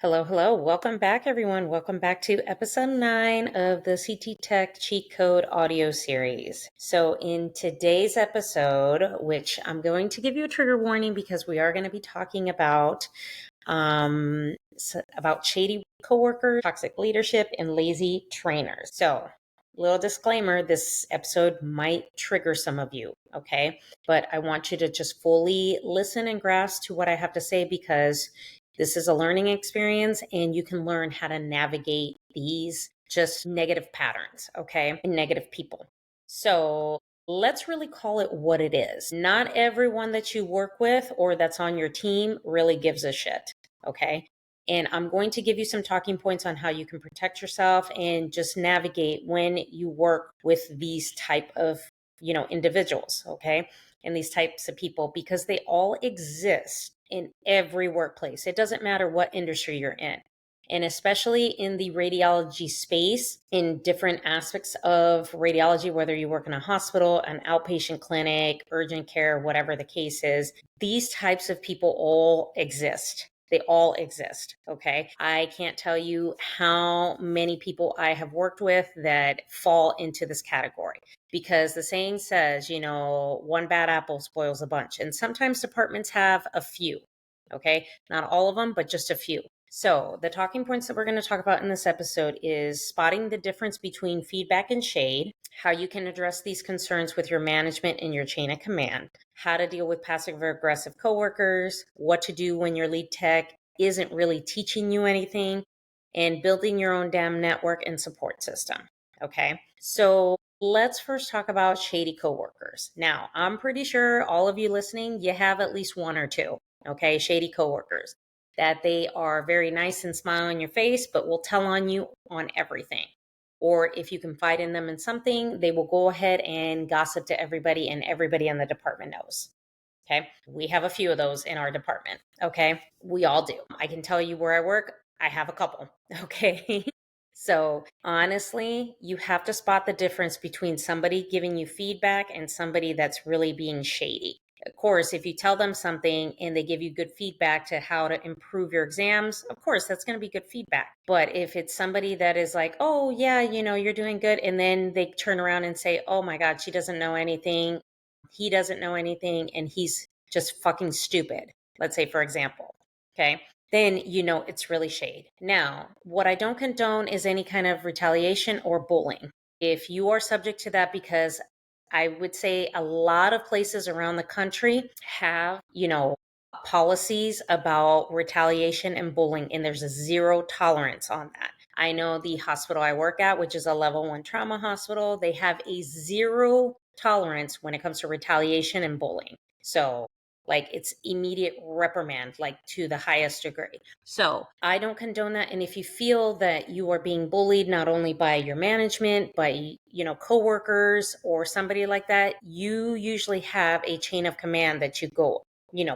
Hello, hello. Welcome back, everyone. Welcome back to episode 9 of the CT Tech Cheat Code audio series. So, in today's episode, which I'm going to give you a trigger warning because we are going to be talking about shady coworkers, toxic leadership, and lazy trainers. So, little disclaimer, this episode might trigger some of you, okay? But I want you to just fully listen and grasp to what I have to say because this is a learning experience and you can learn how to navigate these just negative patterns, okay? And negative people. So, let's really call it what it is. Not everyone that you work with or that's on your team really gives a shit, okay? And I'm going to give you some talking points on how you can protect yourself and just navigate when you work with these type of, individuals, okay? And these types of people because they all exist in every workplace. It doesn't matter what industry you're in. And especially in the radiology space, in different aspects of radiology, whether you work in a hospital, an outpatient clinic, urgent care, whatever the case is, these types of people all exist. They all exist. Okay. I can't tell you how many people I have worked with that fall into this category because the saying says, one bad apple spoils a bunch. And sometimes departments have a few. Okay. Not all of them, but just a few. So, the talking points that we're going to talk about in this episode is spotting the difference between feedback and shade, how you can address these concerns with your management and your chain of command, how to deal with passive aggressive coworkers, what to do when your lead tech isn't really teaching you anything, and building your own damn network and support system. Okay. So, let's first talk about shady coworkers. Now, I'm pretty sure all of you listening, you have at least one or two, okay, shady coworkers that they are very nice and smile in your face, but will tell on you on everything. Or if you confide in them in something, they will go ahead and gossip to everybody, and everybody in the department knows. Okay. We have a few of those in our department. Okay. We all do. I can tell you where I work, I have a couple. Okay. So honestly, you have to spot the difference between somebody giving you feedback and somebody that's really being shady. Of course, if you tell them something and they give you good feedback to how to improve your exams, of course, that's going to be good feedback. But if it's somebody that is like, oh, yeah, you're doing good, and then they turn around and say, oh my God, she doesn't know anything, he doesn't know anything, and he's just fucking stupid, let's say, for example, okay, then it's really shade. Now, what I don't condone is any kind of retaliation or bullying. If you are subject to that, because I would say a lot of places around the country have, policies about retaliation and bullying, and there's a zero tolerance on that. I know the hospital I work at, which is a level 1 trauma hospital, they have a zero tolerance when it comes to retaliation and bullying. So, like, it's immediate reprimand, like to the highest degree. So I don't condone that. And if you feel that you are being bullied, not only by your management, by, coworkers or somebody like that, you usually have a chain of command that you go,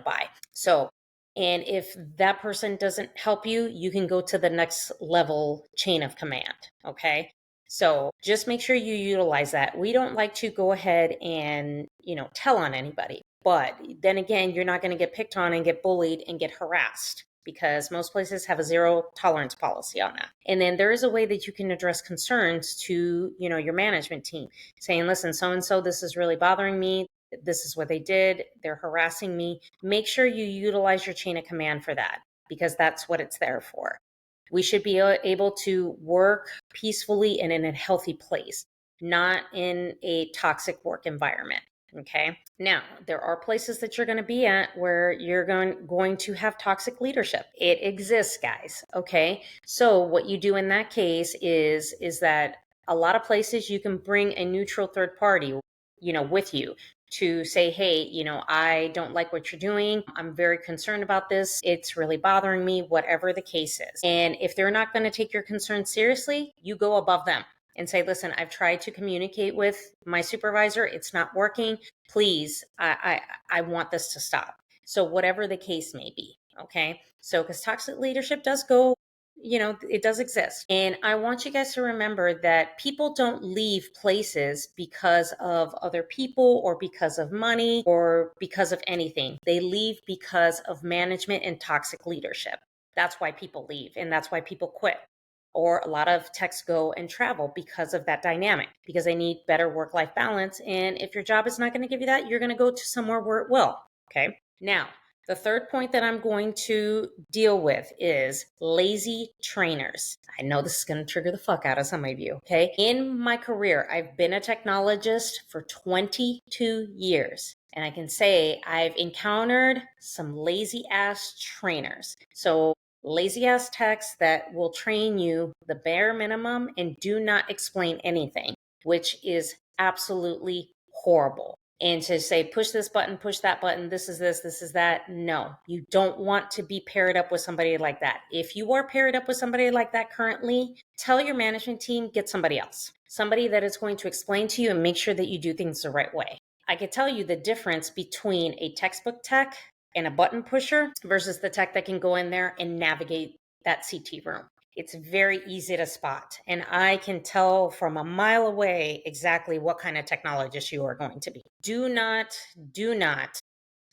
by. So, and if that person doesn't help you, you can go to the next level chain of command. Okay. So just make sure you utilize that. We don't like to go ahead and, tell on anybody. But then again, you're not going to get picked on and get bullied and get harassed because most places have a zero tolerance policy on that. And then there is a way that you can address concerns to, your management team saying, listen, so-and-so, this is really bothering me. This is what they did. They're harassing me. Make sure you utilize your chain of command for that because that's what it's there for. We should be able to work peacefully and in a healthy place, not in a toxic work environment. Okay. Now, there are places that you're going to be at where you're going to have toxic leadership. It exists, guys. Okay. So what you do in that case is that a lot of places you can bring a neutral third party, with you to say, hey, I don't like what you're doing. I'm very concerned about this. It's really bothering me, whatever the case is. And if they're not going to take your concerns seriously, you go above them and say, listen, I've tried to communicate with my supervisor. It's not working. Please, I want this to stop. So whatever the case may be. Okay. So because toxic leadership does go, it does exist. And I want you guys to remember that people don't leave places because of other people or because of money or because of anything. They leave because of management and toxic leadership. That's why people leave and that's why people quit. Or a lot of techs go and travel because of that dynamic, because they need better work-life balance. And if your job is not going to give you that, you're going to go to somewhere where it will. Okay. Now, the third point that I'm going to deal with is lazy trainers. I know this is going to trigger the fuck out of some of you, okay? In my career, I've been a technologist for 22 years. And I can say I've encountered some lazy ass trainers. So lazy ass techs that will train you the bare minimum and do not explain anything, which is absolutely horrible. And to say, push this button, push that button, this is that. No, you don't want to be paired up with somebody like that. If you are paired up with somebody like that currently, tell your management team, get somebody else, somebody that is going to explain to you and make sure that you do things the right way. I could tell you the difference between a textbook tech and a button pusher versus the tech that can go in there and navigate that CT room. It's very easy to spot. And I can tell from a mile away exactly what kind of technologist you are going to be. Do not,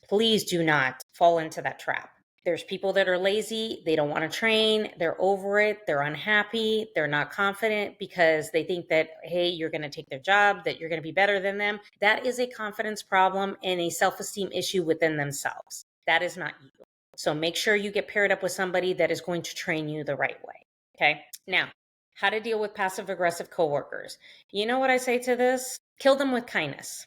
please do not fall into that trap. There's people that are lazy. They don't want to train. They're over it. They're unhappy. They're not confident because they think that, hey, you're going to take their job, that you're going to be better than them. That is a confidence problem and a self-esteem issue within themselves. That is not you. So make sure you get paired up with somebody that is going to train you the right way. Okay. Now, how to deal with passive aggressive coworkers. You know what I say to this? Kill them with kindness.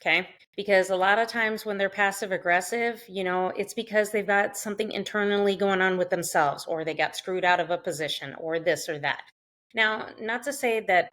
Okay. Because a lot of times when they're passive aggressive, it's because they've got something internally going on with themselves, or they got screwed out of a position, or this or that. Now, not to say that,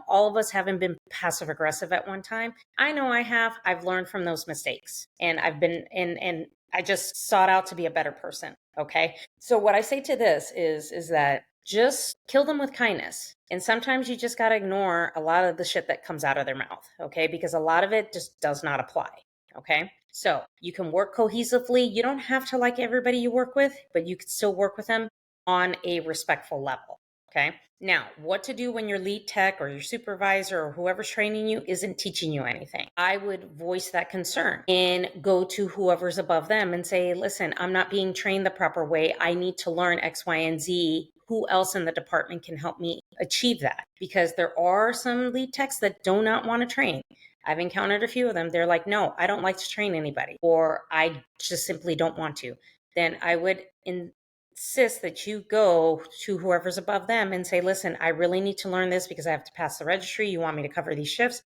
all of us haven't been passive aggressive at one time. I know I have. I've learned from those mistakes and I've been, and I just sought out to be a better person. Okay. So what I say to this is that just kill them with kindness. And sometimes you just got to ignore a lot of the shit that comes out of their mouth. Okay. Because a lot of it just does not apply. Okay. So you can work cohesively. You don't have to like everybody you work with, but you can still work with them on a respectful level. Okay. Now, what to do when your lead tech or your supervisor or whoever's training you isn't teaching you anything? I would voice that concern and go to whoever's above them and say, listen, I'm not being trained the proper way. I need to learn X, Y, and Z. Who else in the department can help me achieve that? Because there are some lead techs that do not want to train. I've encountered a few of them. They're like, no, I don't like to train anybody, or I just simply don't want to. Then I would insist that you go to whoever's above them and say, listen, I really need to learn this because I have to pass the registry. You want me to cover these shifts,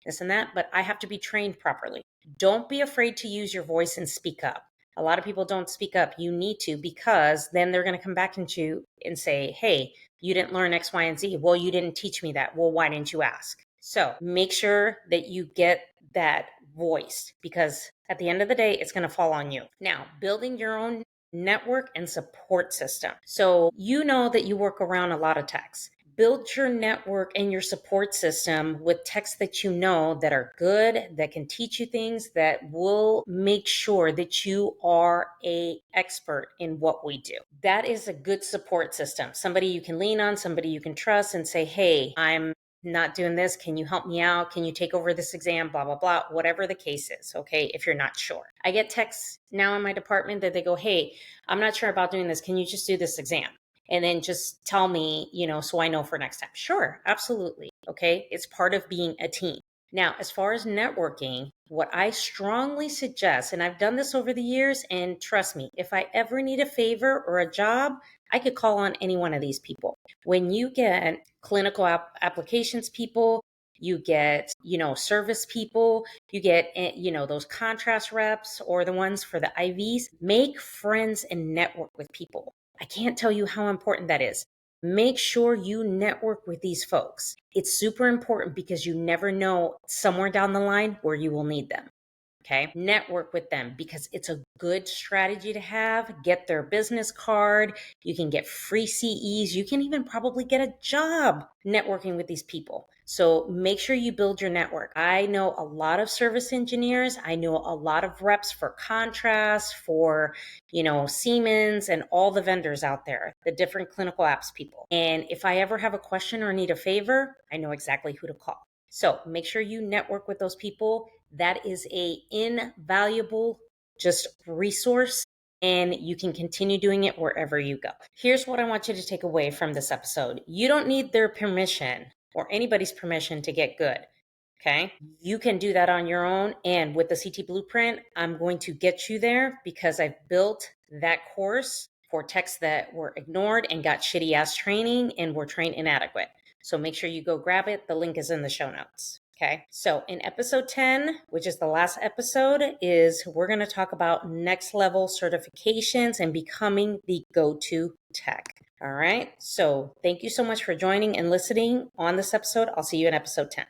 this and that, but I have to be trained properly. Don't be afraid to use your voice and speak up. A lot of people don't speak up. You need to, because then they're going to come back at you and say, hey, you didn't learn X, Y, and Z. Well, you didn't teach me that. Well, why didn't you ask? So make sure that you get that voice, because at the end of the day, it's going to fall on you. Now, building your own network and support system. So you know that you work around a lot of techs. Build your network and your support system with techs that you know that are good, that can teach you things, that will make sure that you are an expert in what we do. That is a good support system. Somebody you can lean on, somebody you can trust and say, hey, I'm not doing this. Can you help me out? Can you take over this exam? Blah, blah, blah, whatever the case is. Okay. If you're not sure, I get texts now in my department that they go, hey, I'm not sure about doing this. Can you just do this exam? And then just tell me, so I know for next time. Sure. Absolutely. Okay. It's part of being a team. Now, as far as networking, what I strongly suggest, and I've done this over the years, and trust me, if I ever need a favor or a job, I could call on any one of these people. When you get clinical applications people, you get, service people, you get, those contrast reps or the ones for the IVs, make friends and network with people. I can't tell you how important that is. Make sure you network with these folks. It's super important because you never know somewhere down the line where you will need them. Okay. Network with them because it's a good strategy to have. Get their business card. You can get free CEs. You can even probably get a job networking with these people. So make sure you build your network. I know a lot of service engineers. I know a lot of reps for Contrast, for, Siemens, and all the vendors out there, the different clinical apps people. And if I ever have a question or need a favor, I know exactly who to call. So make sure you network with those people. That is a invaluable just resource and you can continue doing it wherever you go. Here's what I want you to take away from this episode. You don't need their permission or anybody's permission to get good. Okay. You can do that on your own. And with the CT Blueprint, I'm going to get you there because I've built that course for techs that were ignored and got shitty ass training and were trained inadequate. So make sure you go grab it. The link is in the show notes. Okay. So in episode 10, which is the last episode, is we're going to talk about next level certifications and becoming the go-to tech. All right. So thank you so much for joining and listening on this episode. I'll see you in episode 10.